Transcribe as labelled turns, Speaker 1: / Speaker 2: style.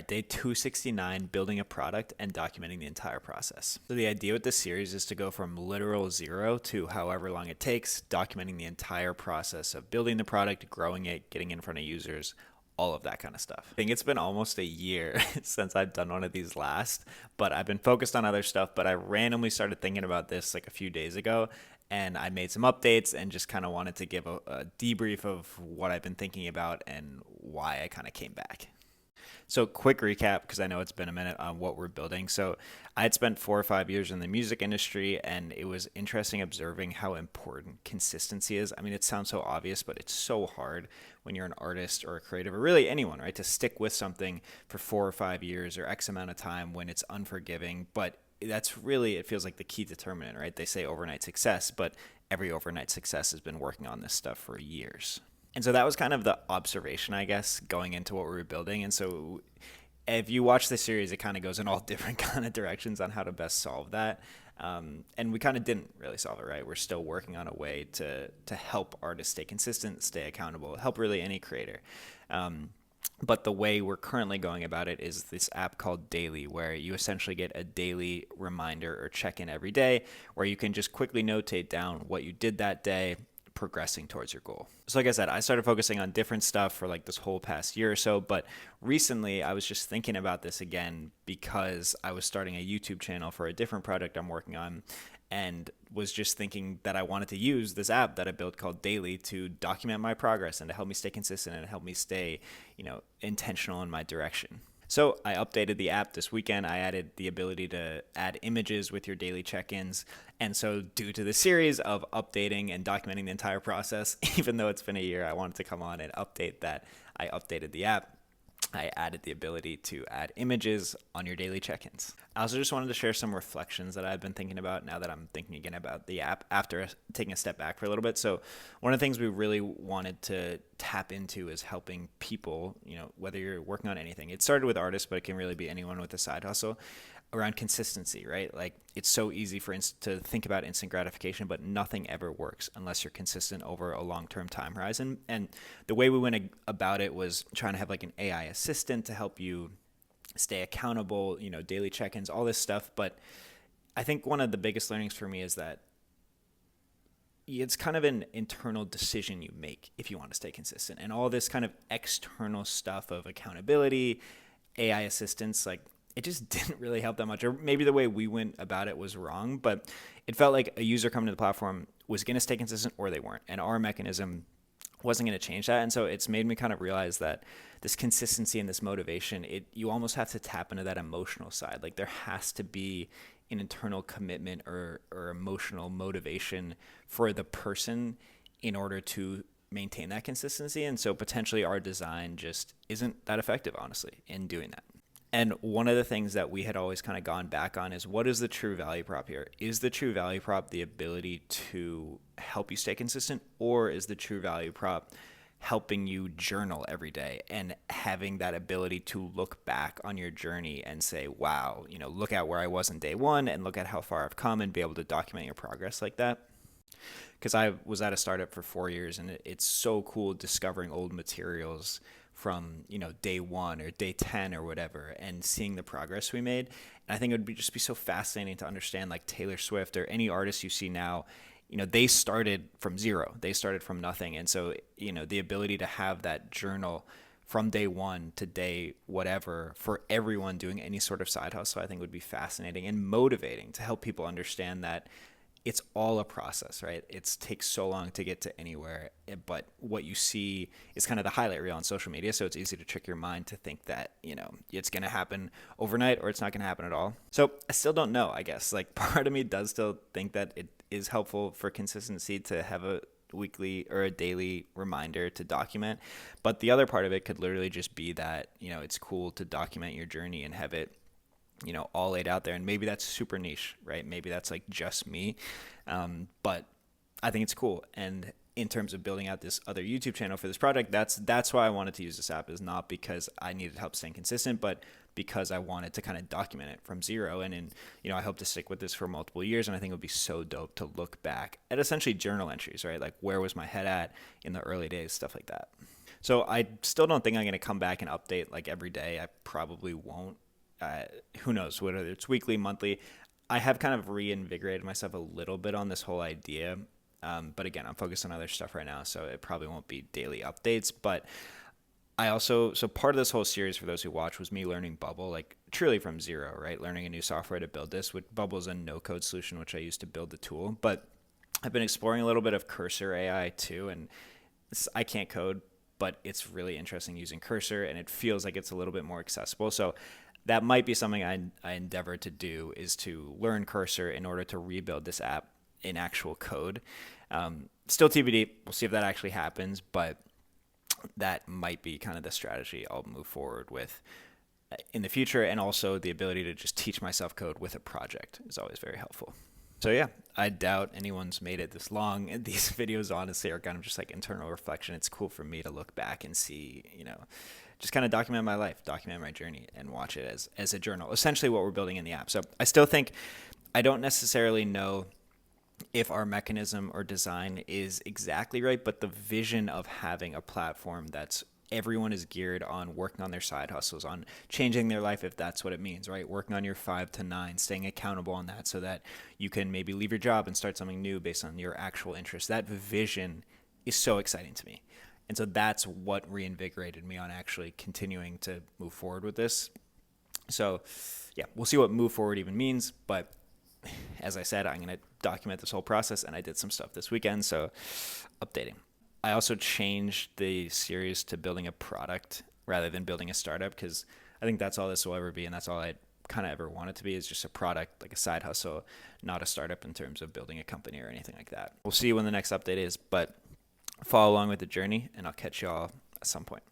Speaker 1: day 269, building a product and documenting the entire process. So the idea with this series is to go from literal zero to however long it takes, documenting the entire process of building the product, growing it, getting in front of users, all of that kind of stuff. I think it's been almost a year since I've done one of these last, but I've been focused on other stuff. But I randomly started thinking about this like a few days ago, and I made some updates and just kind of wanted to give a debrief of what I've been thinking about and why I kind of came back. So quick recap, because I know it's been a minute on what we're building. So I had spent 4 or 5 years in the music industry, and it was interesting observing how important consistency is. I mean, it sounds so obvious, but it's so hard when you're an artist or a creative or really anyone, right? To stick with something for 4 or 5 years or X amount of time when it's unforgiving. But that's really, it feels like the key determinant, right? They say overnight success, but every overnight success has been working on this stuff for years. And so that was kind of the observation, I guess, going into what we were building. And so if you watch the series, it kind of goes in all different kind of directions on how to best solve that. And we kind of didn't really solve it, right? We're still working on a way to help artists stay consistent, stay accountable, help really any creator. But the way we're currently going about it is this app called Daily, where you essentially get a daily reminder or check-in every day, where you can just quickly notate down what you did that day, progressing towards your goal. So like I said, I started focusing on different stuff for like this whole past year or so, but recently I was just thinking about this again because I was starting a YouTube channel for a different project I'm working on, and was just thinking that I wanted to use this app that I built called Daily to document my progress and to help me stay consistent and help me stay, intentional in my direction. So I updated the app this weekend. I added the ability to add images with your daily check-ins. And so due to the series of updating and documenting the entire process, even though it's been a year, I wanted to come on and update that. I updated the app. I added the ability to add images on your daily check-ins. I also just wanted to share some reflections that I've been thinking about now that I'm thinking again about the app after taking a step back for a little bit. So one of the things we really wanted to tap into is helping people, whether you're working on anything. It started with artists, but it can really be anyone with a side hustle, around consistency, right? Like it's so easy to think about instant gratification, but nothing ever works unless you're consistent over a long-term time horizon. And the way we went about it was trying to have like an AI assistant to help you stay accountable, daily check-ins, all this stuff. But I think one of the biggest learnings for me is that it's kind of an internal decision you make if you want to stay consistent. And all this kind of external stuff of accountability, AI assistance, like it just didn't really help that much. Or maybe the way we went about it was wrong, but it felt like a user coming to the platform was going to stay consistent or they weren't. And our mechanism wasn't going to change that. And so it's made me kind of realize that this consistency and this motivation, you almost have to tap into that emotional side. Like there has to be an internal commitment or emotional motivation for the person in order to maintain that consistency. And so potentially our design just isn't that effective, honestly, in doing that. And one of the things that we had always kind of gone back on is, what is the true value prop here? Is the true value prop the ability to help you stay consistent, or is the true value prop helping you journal every day and having that ability to look back on your journey and say, wow, look at where I was in day one and look at how far I've come, and be able to document your progress like that? Because I was at a startup for 4 years, and it's so cool discovering old materials from day one or day 10 or whatever, and seeing the progress we made. And I think it would just be so fascinating to understand, like Taylor Swift or any artist you see now, they started from zero, they started from nothing. And so the ability to have that journal from day one to day whatever for everyone doing any sort of side hustle, I think would be fascinating and motivating to help people understand that it's all a process, right? It takes so long to get to anywhere, but what you see is kind of the highlight reel on social media. So it's easy to trick your mind to think that, it's going to happen overnight or it's not going to happen at all. So I still don't know, I guess. Like part of me does still think that it is helpful for consistency to have a weekly or a daily reminder to document. But the other part of it could literally just be that, it's cool to document your journey and have it all laid out there. And maybe that's super niche, right? Maybe that's like just me. But I think it's cool. And in terms of building out this other YouTube channel for this project, that's why I wanted to use this app, is not because I needed help staying consistent, but because I wanted to kind of document it from zero. And I hope to stick with this for multiple years. And I think it would be so dope to look back at essentially journal entries, right? Like where was my head at in the early days, stuff like that. So I still don't think I'm going to come back and update like every day. I probably won't. Who knows, whether it's weekly, monthly. I have kind of reinvigorated myself a little bit on this whole idea. But again, I'm focused on other stuff right now, so it probably won't be daily updates. But so part of this whole series for those who watch was me learning Bubble, like truly from zero, right? Learning a new software to build this. Bubble is a no code solution, which I used to build the tool. But I've been exploring a little bit of Cursor AI too. And I can't code, but it's really interesting using Cursor, and it feels like it's a little bit more accessible. So that might be something I endeavor to do, is to learn Cursor in order to rebuild this app in actual code. Still TBD. We'll see if that actually happens, but that might be kind of the strategy I'll move forward with in the future. And also the ability to just teach myself code with a project is always very helpful. So yeah, I doubt anyone's made it this long. These videos honestly are kind of just like internal reflection. It's cool for me to look back and see, just kind of document my life, document my journey, and watch it as a journal, essentially what we're building in the app. So I still think I don't necessarily know if our mechanism or design is exactly right, but the vision of having a platform that's everyone is geared on working on their side hustles, on changing their life, if that's what it means, right? Working on your 5 to 9, staying accountable on that so that you can maybe leave your job and start something new based on your actual interests. That vision is so exciting to me. And so that's what reinvigorated me on actually continuing to move forward with this. So yeah, we'll see what move forward even means. But as I said, I'm going to document this whole process, and I did some stuff this weekend, so updating. I also changed the series to building a product rather than building a startup, because I think that's all this will ever be, and that's all I kind of ever want it to be, is just a product, like a side hustle, not a startup in terms of building a company or anything like that. We'll see when the next update is, but follow along with the journey, and I'll catch you all at some point.